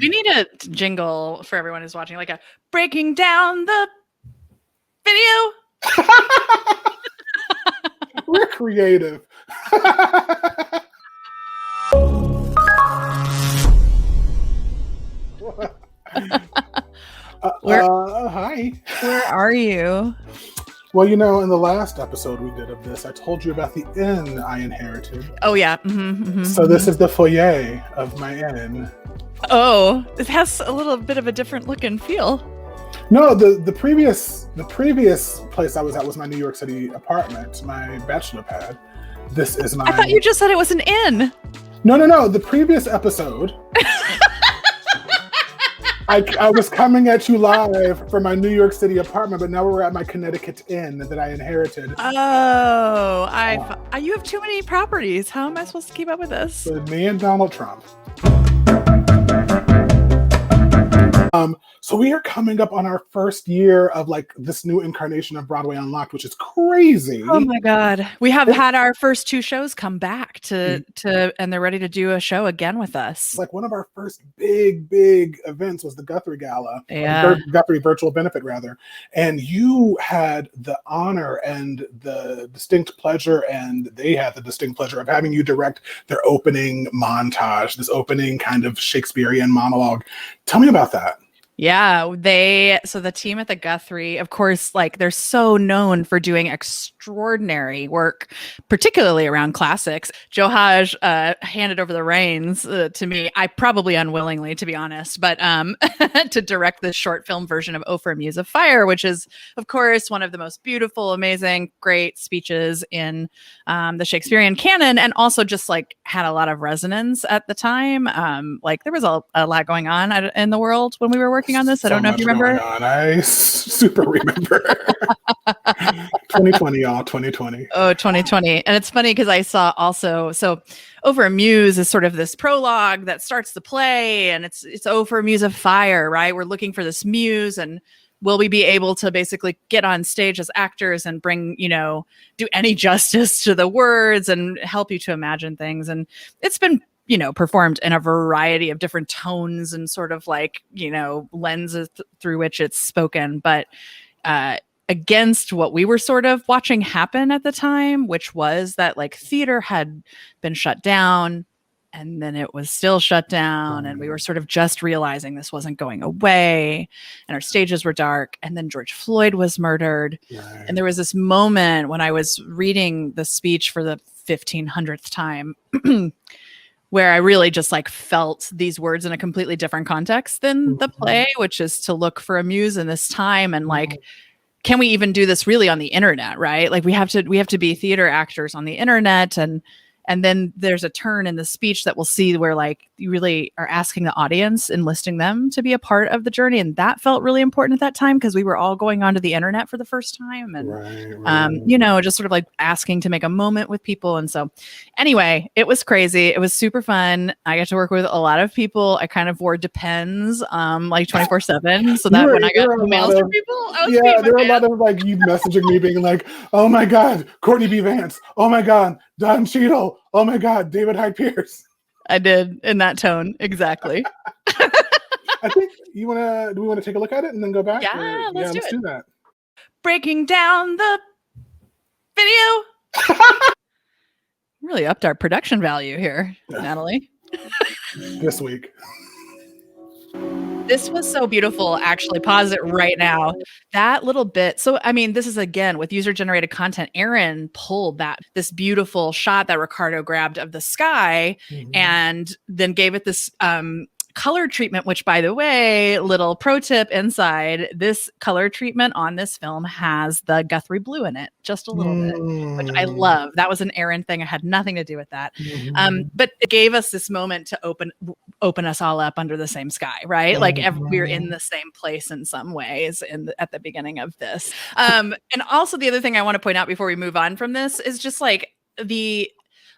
We need a jingle for everyone who's watching, like a breaking down the video. We're creative. Hi. Where are you? Well, you know, in the last episode we did of this, I told you about the inn I inherited. Oh, yeah. So this is the foyer of my inn. Oh, it has a little bit of a different look and feel. No, the previous place I was at was my New York City apartment, my bachelor pad. This is my... I thought you just said it was an inn. No. The previous episode... I was coming at you live from my New York City apartment, but now we're at my Connecticut inn that I inherited. Oh, you have too many properties. How am I supposed to keep up with this? With me and Donald Trump. So we are coming up on our first year of like this new incarnation of Broadway Unlocked, which is crazy. Oh my God. We have had our first two shows come back to and they're ready to do a show again with us. Like one of our first big events was the Guthrie Gala. Yeah. Guthrie Virtual Benefit rather. And you had the honor and the distinct pleasure, and they had the distinct pleasure of having you direct their opening montage, this opening kind of Shakespearean monologue. Tell me about that. Yeah, so the team at the Guthrie, of course, like they're so known for doing extraordinary work, particularly around classics. Johaj handed over the reins to me, I probably unwillingly, to be honest, but to direct this short film version of O for a Muse of Fire, which is, of course, one of the most beautiful, amazing, great speeches in the Shakespearean canon, and also just like had a lot of resonance at the time. Like there was a lot going on in the world when we were working on this. I don't know if you remember. I super remember. 2020, y'all. 2020. Oh, 2020. And it's funny because I saw also, so Over a Muse is sort of this prologue that starts the play, and it's Over a Muse of Fire, right? We're looking for this muse, and will we be able to basically get on stage as actors and bring, do any justice to the words and help you to imagine things? And it's been performed in a variety of different tones and sort of like, lenses through which it's spoken, but against what we were sort of watching happen at the time, which was that like theater had been shut down and then it was still shut down. And we were sort of just realizing this wasn't going away and our stages were dark. And then George Floyd was murdered. Right. And there was this moment when I was reading the speech for the 1500th time where I really just like felt these words in a completely different context than the play, which is to look for a muse in this time. And like, can we even do this really on the internet? Right? Like we have to be theater actors on the internet. And then there's a turn in the speech that we'll see where like you really are asking the audience, enlisting them to be a part of the journey. And that felt really important at that time because we were all going onto the internet for the first time. And, just sort of like asking to make a moment with people. And so anyway, it was crazy. It was super fun. I got to work with a lot of people. I kind of wore Depends like 24/7. So that when I got emails from people, there were a lot of like you messaging me being like, oh my God, Courtney B. Vance. Oh my God, Don Cheadle. Oh my God, David Hyde Pierce. I did in that tone. Exactly. I think do we want to take a look at it and then go back? Yeah, let's do that. Breaking down the video. Really upped our production value here, Natalie. This week. This was so beautiful, actually. Pause it right now. That little bit. So, I mean, this is again with user-generated content. Aaron pulled this beautiful shot that Ricardo grabbed of the sky and then gave it this color treatment, which, by the way, little pro tip inside, this color treatment on this film has the Guthrie blue in it, just a little bit, which I love. That was an Aaron thing. It had nothing to do with that. But it gave us this moment to open us all up under the same sky, right? Like we're in the same place in some ways at the beginning of this. And also the other thing I want to point out before we move on from this is just like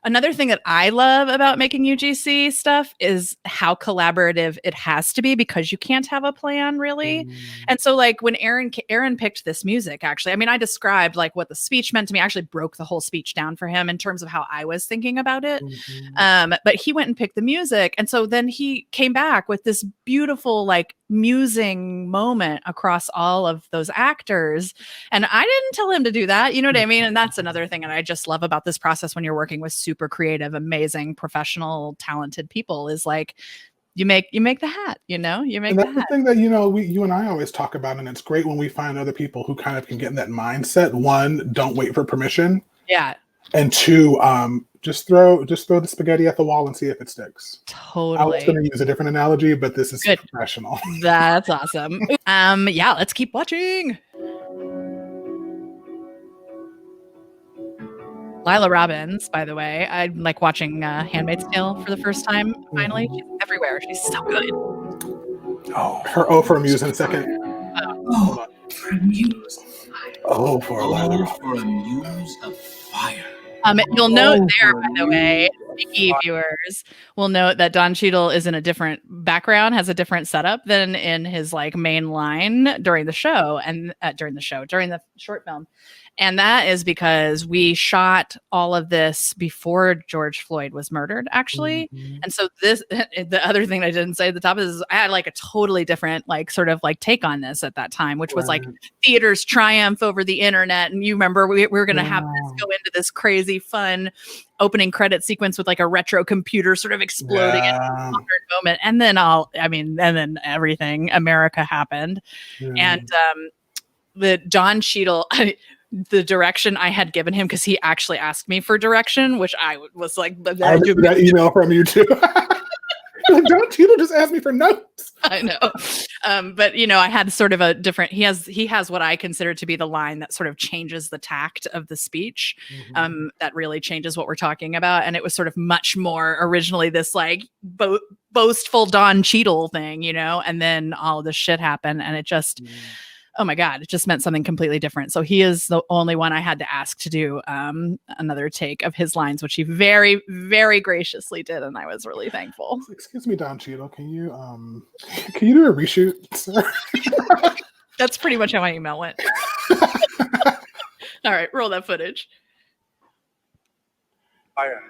Another thing that I love about making UGC stuff is how collaborative it has to be because you can't have a plan really. And so like when Aaron picked this music, actually, I mean, I described like what the speech meant to me. I actually broke the whole speech down for him in terms of how I was thinking about it. But he went and picked the music. And so then he came back with this beautiful, like musing moment across all of those actors. And I didn't tell him to do that. You know what I mean? And that's another thing that I just love about this process when you're working with super creative, amazing, professional, talented people is like, you make the hat, you know, you make and that's the hat. The thing that, you know, you and I always talk about, and it's great when we find other people who kind of can get in that mindset. One, don't wait for permission. Yeah. And two, just throw the spaghetti at the wall and see if it sticks. Totally. I was going to use a different analogy, but this is professional. That's awesome. Yeah, let's keep watching. Lila Robbins, by the way, I'm like watching Handmaid's Tale for the first time. Finally, she's everywhere. She's so good. Oh, her for a Muse in a second. Oh, for a Muse. Oh, for Lila for a Muse of fire. You'll note there, by the way, Mickey viewers will note that Don Cheadle is in a different background, has a different setup than in his like main line during the show and during the short film. And that is because we shot all of this before George Floyd was murdered, actually. And so the other thing I didn't say at the top is I had like a totally different, like sort of like take on this at that time, which was like theater's triumph over the internet. And you remember we were going to have this go into this crazy fun opening credit sequence with like a retro computer sort of exploding in a modern moment. And then everything, America happened. And the Don Cheadle, the direction I had given him, because he actually asked me for direction, which I was like, I remember that email from you too. Don Cheadle just asked me for notes. I know. But you know, I had sort of a different, he has what I consider to be the line that sort of changes the tact of the speech. That really changes what we're talking about. And it was sort of much more originally this like boastful Don Cheadle thing, you know, and then all this shit happened and it just, oh my God, it just meant something completely different. So he is the only one I had to ask to do another take of his lines, which he very, very graciously did. And I was really thankful. Excuse me, Don Cheadle, can you do a reshoot, sir? That's pretty much how my email went. All right, roll that footage. Fire.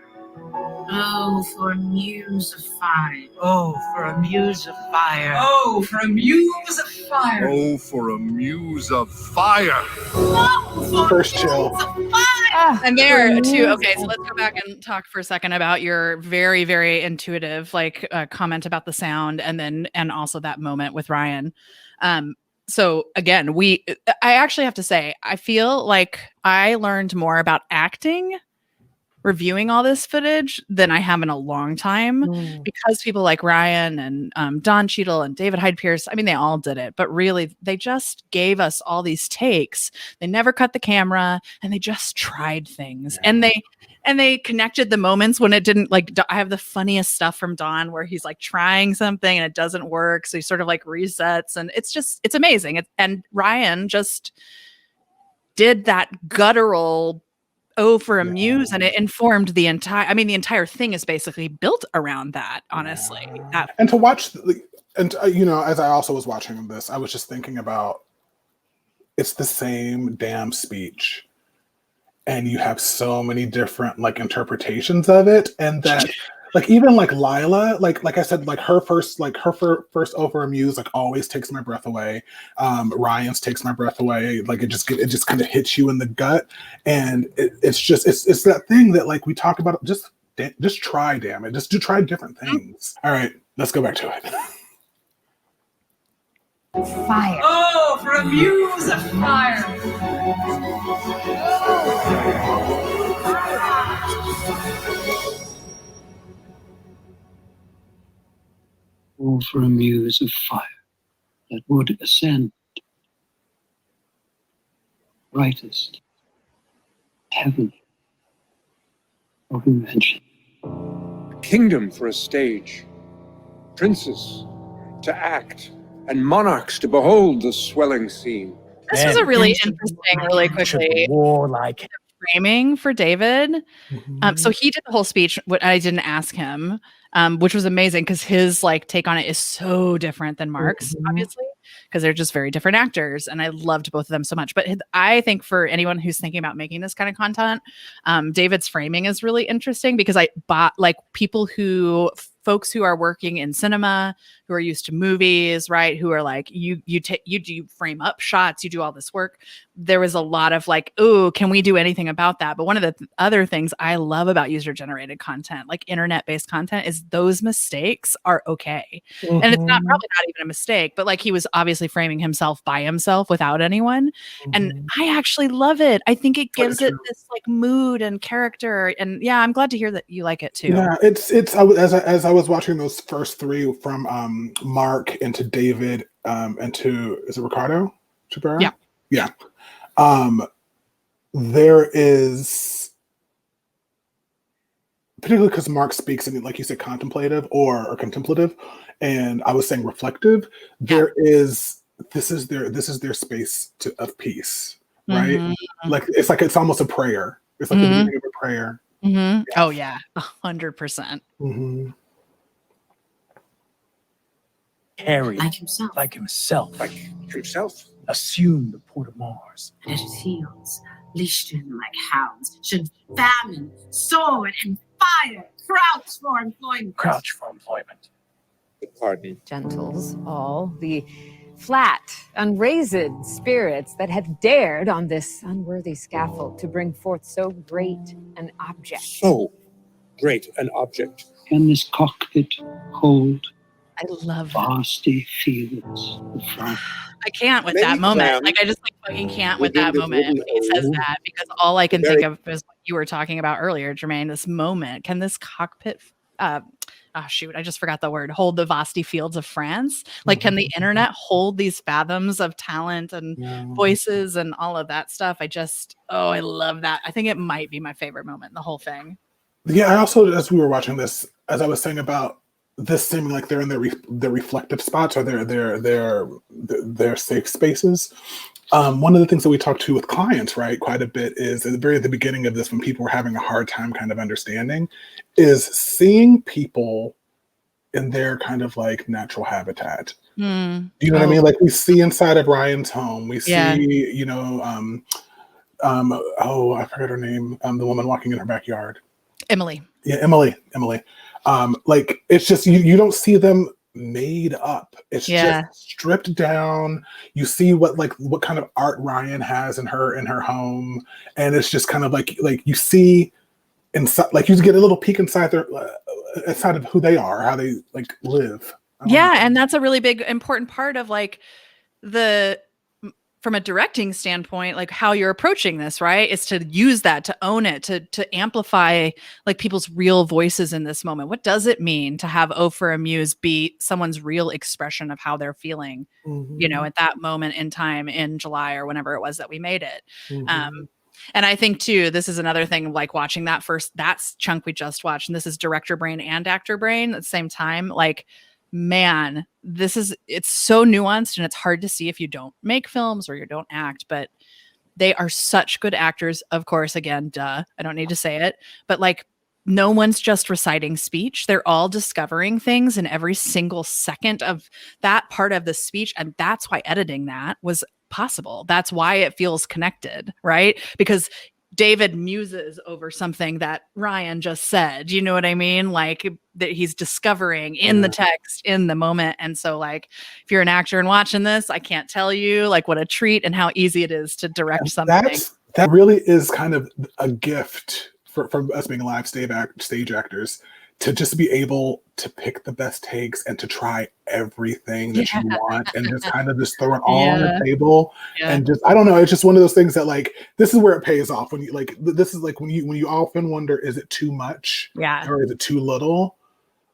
Oh, for a Muse of fire. Oh, for a Muse of fire. Oh, for a Muse of fire. Oh, for a Muse of fire. Oh, for First a chill. Muse of fire. And there too. Okay, so let's go back and talk for a second about your very, very intuitive like comment about the sound, and also that moment with Ryan. So again, I actually have to say, I feel like I learned more about acting reviewing all this footage than I have in a long time because people like Ryan and Don Cheadle and David Hyde Pierce, I mean, they all did it, but really they just gave us all these takes. They never cut the camera and they just tried things. And they connected the moments when it didn't, like, I have the funniest stuff from Don where he's like trying something and it doesn't work. So he sort of like resets and it's amazing. And Ryan just did that guttural for a Muse, and it informed the entire thing is basically built around that, honestly. And to watch, you know, as I also was watching this, I was just thinking about, it's the same damn speech. And you have so many different like interpretations of it. And that like even like Lila, like I said, like her first over a Muse like always takes my breath away. Ryan's takes my breath away. Like it just kind of hits you in the gut, and it's that thing that like we talk about. Just try, damn it, just try different things. All right, let's go back to it. Fire. Oh, for a Muse of fire. Oh, for a Muse of fire that would ascend brightest heaven of invention. Kingdom for a stage, princes to act, and monarchs to behold the swelling scene. This was a really interesting, really quickly. Warlike framing for David. Mhm. So he did the whole speech. What I didn't ask him, which was amazing because his like take on it is so different than Mark's, Mhm. obviously, because they're just very different actors, and I loved both of them so much. But I think for anyone who's thinking about making this kind of content, David's framing is really interesting because I bought like folks who are working in cinema, who are used to movies, right? Who are like you do frame up shots, you do all this work. There was a lot of like, oh, can we do anything about that? But one of the other things I love about user generated content, like internet based content, is those mistakes are okay. And it's not Mhm. probably not even a mistake, but like he was obviously framing himself by himself without anyone. And Mhm. I actually love it. I think it I do gives it too. this like mood and character. And yeah, I'm glad to hear that you like it too. Yeah, as I was watching those first three from Mark into David into is it Ricardo Chabera? Yeah. Yeah. There is, particularly because Mark speaks in, like you said, contemplative or contemplative, and I was saying reflective. There is this is their space of peace, right? Mhm. Like it's almost a prayer. It's like the Mhm. beginning of a prayer. Mhm. Yeah. Oh yeah, 100%. Hmm. Harry, Like himself. like himself, Like himself. assume the port of Mars. And at his heels, leashed in like hounds, should famine, sword, and fire crouch for employment. Crouch for employment. Pardon. Gentles, all the flat, unraised spirits that have dared on this unworthy scaffold to bring forth so great an object. So great an object. Can this cockpit hold I love that. vasty fields of fire? I can't with Many that moment. clams Like I just like fucking can't with within that this moment when wooden he says hole. that because all I can Very- think of is what you were talking about earlier, Jermaine. This moment. Can this cockpit shoot, I just forgot the word. Hold the vasty fields of France. Like, can the internet hold these fathoms of talent and voices and all of that stuff? I love that. I think it might be my favorite moment in the whole thing. Yeah, I also, as we were watching this, as I was saying about this seeming like they're in their reflective spots or their safe spaces. One of the things that we talk to with clients, right, quite a bit is at the beginning of this, when people were having a hard time kind of understanding, is seeing people in their kind of like natural habitat. Mm. You know what I mean? Like we see inside of Ryan's home, we see, Yeah. you know, I forgot her name, the woman walking in her backyard. Emily. Yeah, Emily. Like it's just you don't see them made up. It's just stripped down. You see what kind of art Ryan has in her home, and it's just kind of like you see inside, like you get a little peek inside inside of who they are, how they like live. Yeah, and that's a really big important part of like from a directing standpoint, like how you're approaching this, right? Is to use that, to own it, to amplify like people's real voices in this moment. What does it mean to have "Oh for a Muse" be someone's real expression of how they're feeling, you know, at that moment in time in July or whenever it was that we made it. And I think too, this is another thing, like watching that's chunk we just watched, and this is director brain and actor brain at the same time. Like, man, it's so nuanced and it's hard to see if you don't make films or you don't act, but they are such good actors. Of course, again, duh, I don't need to say it, but like no one's just reciting speech. They're all discovering things in every single second of that part of the speech. And that's why editing that was possible. That's why it feels connected, right? Because David muses over something that Ryan just said. You know what I mean? Like that he's discovering in the text, in the moment. And so like, if you're an actor and watching this, I can't tell you like what a treat and how easy it is to direct something. That really is kind of a gift for us being live stage actors, to just be able to pick the best takes and to try everything that you want and just kind of just throw it all on the table. And just, I don't know, it's just one of those things that like, this is where it pays off. When you like, this is like when you often wonder, is it too much? Or is it too little?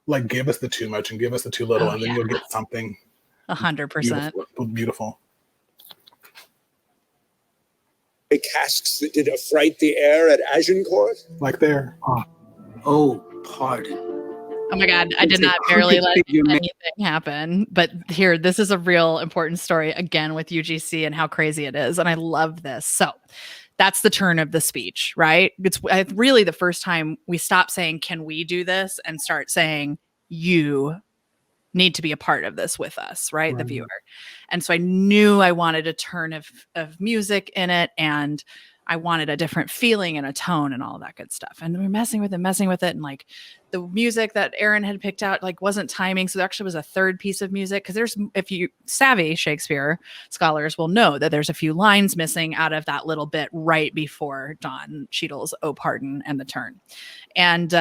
Like, give us the too much and give us the too little, and then you'll get something 100% beautiful. The casks that did affright the air at Agincourt? Like there. Oh, pardon. Oh my God, I did not barely let anything happen. But here, this is a real important story again with UGC and how crazy it is. And I love this. So That's the turn of the speech, right? It's really the first time we stop saying, can we do this? And start saying, you need to be a part of this with us, right? The viewer. And so I knew I wanted a turn of music in it, and I wanted a different feeling and a tone and all of that good stuff. And we're messing with it. And like the music that Aaron had picked out, like wasn't timing. So there actually was a third piece of music. Cause if you savvy Shakespeare scholars will know that there's a few lines missing out of that little bit right before Don Cheadle's "Oh, pardon" and the turn. And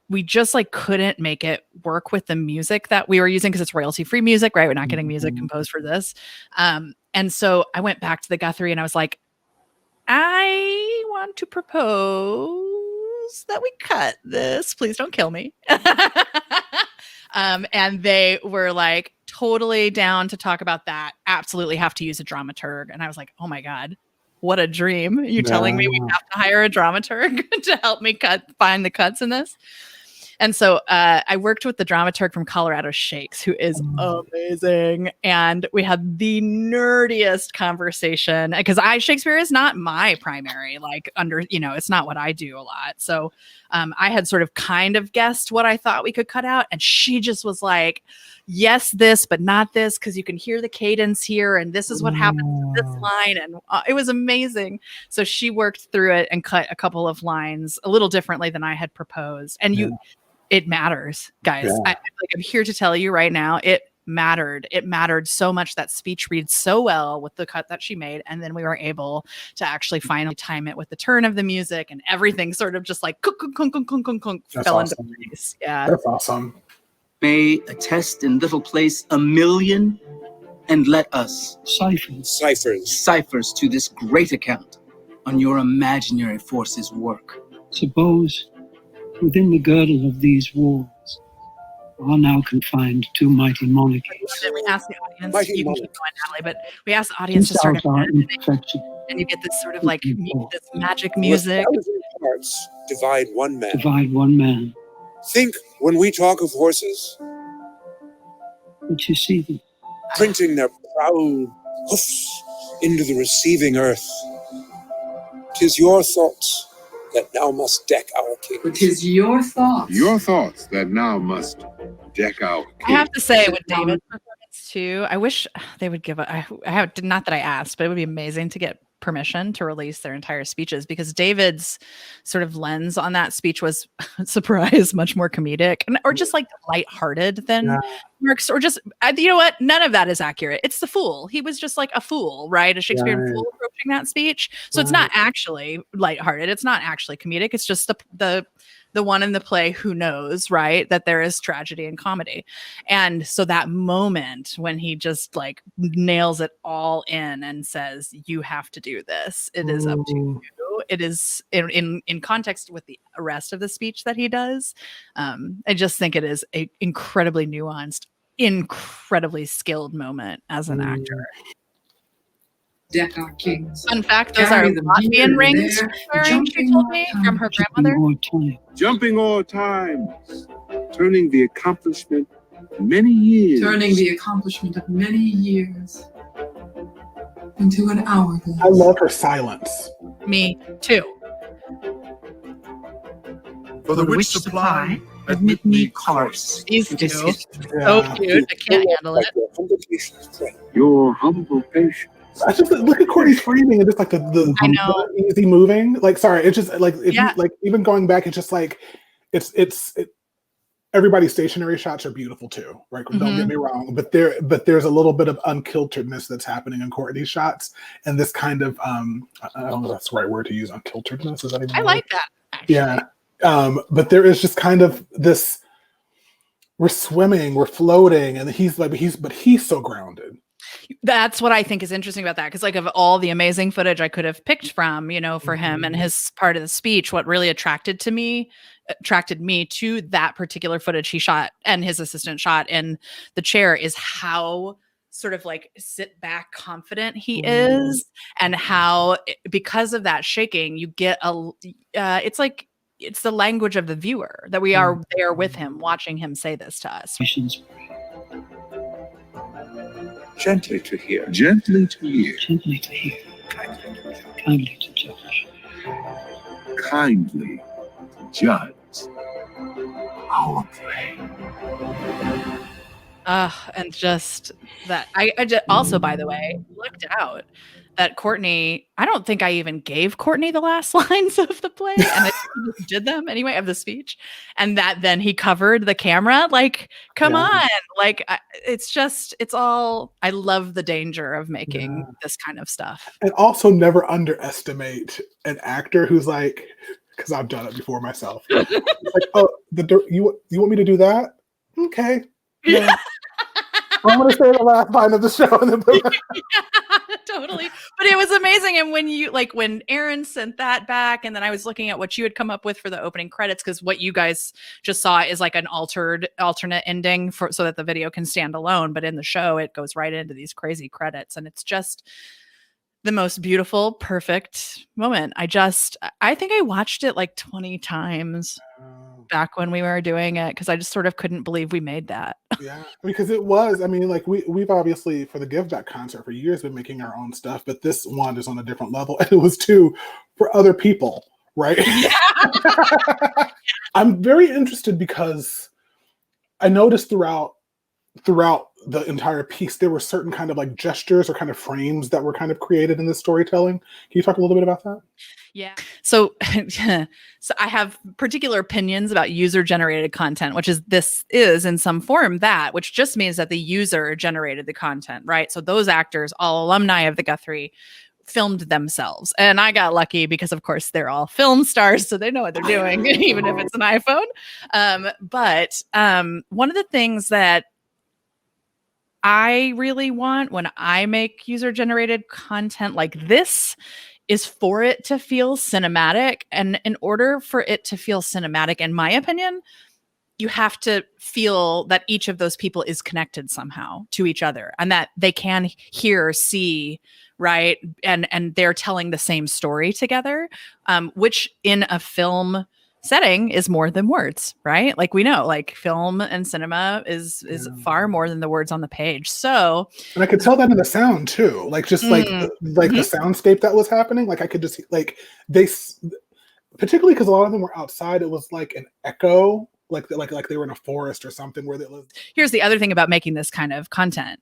we just like couldn't make it work with the music that we were using, because it's royalty free music, right? We're not getting music composed for this. And so I went back to the Guthrie and I was like, I want to propose that we cut this. Please don't kill me. And they were like totally down to talk about that. Absolutely have to use a dramaturg. And I was like, oh my God, what a dream. You're telling me we have to hire a dramaturg to help me find the cuts in this? And so I worked with the dramaturg from Colorado Shakes, who is amazing. And we had the nerdiest conversation, because Shakespeare is not my primary, it's not what I do a lot. So I had sort of kind of guessed what I thought we could cut out. And she just was like, yes, this, but not this, because you can hear the cadence here. And this is what happens to this line. And it was amazing. So she worked through it and cut a couple of lines a little differently than I had proposed. And it matters, guys. I'm here to tell you right now, it mattered. It mattered so much. That speech reads so well with the cut that she made. And then we were able to actually finally time it with the turn of the music, and everything sort of just like fell into place. Yeah. That's awesome. May attest in little place 1,000,000, and let us ciphers to this great account on your imaginary forces work. Suppose within the girdle of these walls are now confined two mighty monarchies. We asked the audience, you can keep going, Natalie, but we asked the audience to start and you get this sort of like this magic music. 1,000 hearts divide one man. Divide one man. Think when we talk of horses, but you see them printing their proud hoofs into the receiving earth. 'Tis your thoughts that now must deck our king. It is your thoughts. Your thoughts that now must deck our king. I have to say, with David's performance too, I wish they would give not that I asked, but it would be amazing to get permission to release their entire speeches, because David's sort of lens on that speech was surprise, much more comedic, or just like lighthearted than Mark's, or just, you know what? None of that is accurate. It's the fool. He was just like a fool, right? A Shakespearean fool approaching that speech. So it's not actually lighthearted. It's not actually comedic. It's just the one in the play who knows, right, that there is tragedy and comedy. And so that moment when he just like nails it all in and says, you have to do this, it is up to you. It is in context with the rest of the speech that he does. I just think it is an incredibly nuanced, incredibly skilled moment as an actor. Deck our kings. Fun fact, those are Latvian rings she told me from her grandmother. Jumping all times, turning the accomplishment of many years. Turning the accomplishment of many years into an hourglass. I love her silence. Me too. For the which supply, admit me coarse. These two. So cute. I can't handle it. Your humble patience. I just look at Courtney's framing and just like the easy moving. Like, sorry, it's just like like even going back, it's just like it's everybody's stationary shots are beautiful too, right? Don't get me wrong, but there's a little bit of unkilteredness that's happening in Courtney's shots, and this kind of I don't know if that's the right word to use, unkilteredness. Is that even I like that. Actually. Yeah, but there is just kind of this. We're swimming, we're floating, and he's so grounded. That's what I think is interesting about that, because like of all the amazing footage I could have picked from, for him and his part of the speech, what really attracted me to that particular footage he shot and his assistant shot in the chair is how sort of like sit back confident he is, and how because of that shaking you get it's like it's the language of the viewer that we are there with him, watching him say this to us. Gently to hear. Gently to hear. Gently to hear. Kindly to judge. kindly judge our play. And just that I just, also, by the way, looked out that Courtney, I don't think I even gave Courtney the last lines of the play, and I just did them anyway, of the speech, and that then he covered the camera. Like, come on, like it's all. I love the danger of making this kind of stuff, and also never underestimate an actor who's like, because I've done it before myself. It's like, oh, you want me to do that? Okay, yeah. I'm going to say the last line of the show. And then totally. But it was amazing. And when Aaron sent that back, and then I was looking at what you had come up with for the opening credits, because what you guys just saw is like an alternate ending so that the video can stand alone. But in the show, it goes right into these crazy credits. And it's just the most beautiful, perfect moment. I think I watched it like 20 times back when we were doing it, because I just sort of couldn't believe we made that. Yeah, because it was, I mean, like we've obviously for the Give Back concert for years been making our own stuff, but this one is on a different level, and it was too for other people, right? Yeah. I'm very interested because I noticed throughout the entire piece there were certain kind of like gestures or kind of frames that were kind of created in this storytelling. Can you talk a little bit about that? Yeah. So I have particular opinions about user-generated content, this is in some form which just means that the user generated the content, right? So those actors, all alumni of the Guthrie, filmed themselves. And I got lucky because, of course, they're all film stars, so they know what they're doing, even if it's an iPhone. But one of the things that I really want when I make user-generated content like this is for it to feel cinematic. And in order for it to feel cinematic, in my opinion, you have to feel that each of those people is connected somehow to each other, and that they can hear, see, right? And they're telling the same story together, which in a film setting is more than words, right? Like we know, like film and cinema is far more than the words on the page. So, and I could tell that in the sound too, like just like the soundscape that was happening. Like I could just like particularly because a lot of them were outside. It was like an echo, like they were in a forest or something where they lived. Here's the other thing about making this kind of content.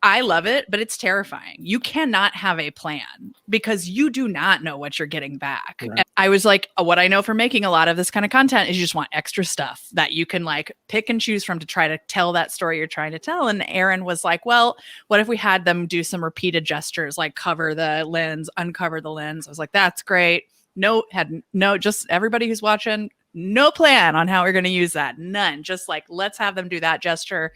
I love it, but it's terrifying. You cannot have a plan because you do not know what you're getting back. Right. And I was like, what I know from making a lot of this kind of content is you just want extra stuff that you can like pick and choose from to try to tell that story you're trying to tell. And Aaron was like, well, what if we had them do some repeated gestures, like cover the lens, uncover the lens? I was like, that's great. Just everybody who's watching, no plan on how we're going to use that. None. Just like, let's have them do that gesture.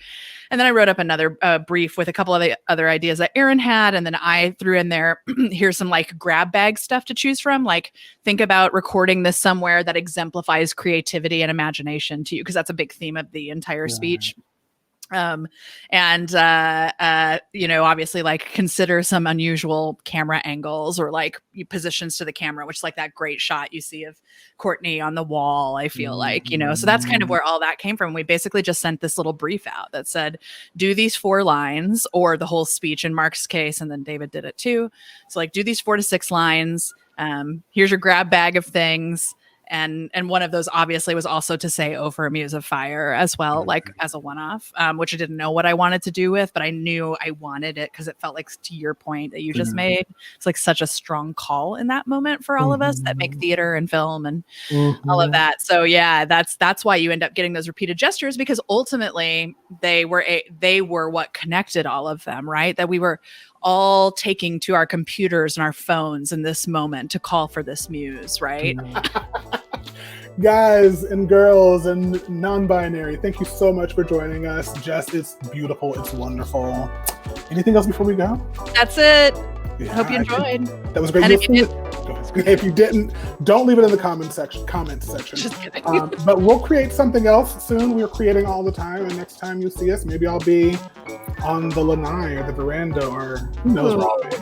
And then I wrote up another brief with a couple of the other ideas that Aaron had. And then I threw in there, here's some like grab bag stuff to choose from. Like, think about recording this somewhere that exemplifies creativity and imagination to you, because that's a big theme of the entire speech. Obviously like consider some unusual camera angles or like positions to the camera, which is like that great shot you see of Courtney on the wall, I feel like, so that's kind of where all that came from. We basically just sent this little brief out that said, do these 4 lines or the whole speech in Mark's case. And then David did it too. So like, do these 4 to 6 lines. Here's your grab bag of things. And one of those obviously was also to say over a Muse of Fire as well, like as a one-off, which I didn't know what I wanted to do with, but I knew I wanted it because it felt like, to your point that you just made, it's like such a strong call in that moment for all of us that make theater and film and all of that. So yeah, that's why you end up getting those repeated gestures, because ultimately they were what connected all of them, right? That we were all taking to our computers and our phones in this moment to call for this muse, right? Guys and girls and non-binary, thank you so much for joining us. Jess, it's beautiful. It's wonderful. Anything else before we go? That's it. Yeah, I hope you enjoyed. That was great. If you didn't, don't leave it in the comment section. Just kidding. But we'll create something else soon. We're creating all the time. And next time you see us, maybe I'll be on the lanai or the veranda or who knows where I'll be.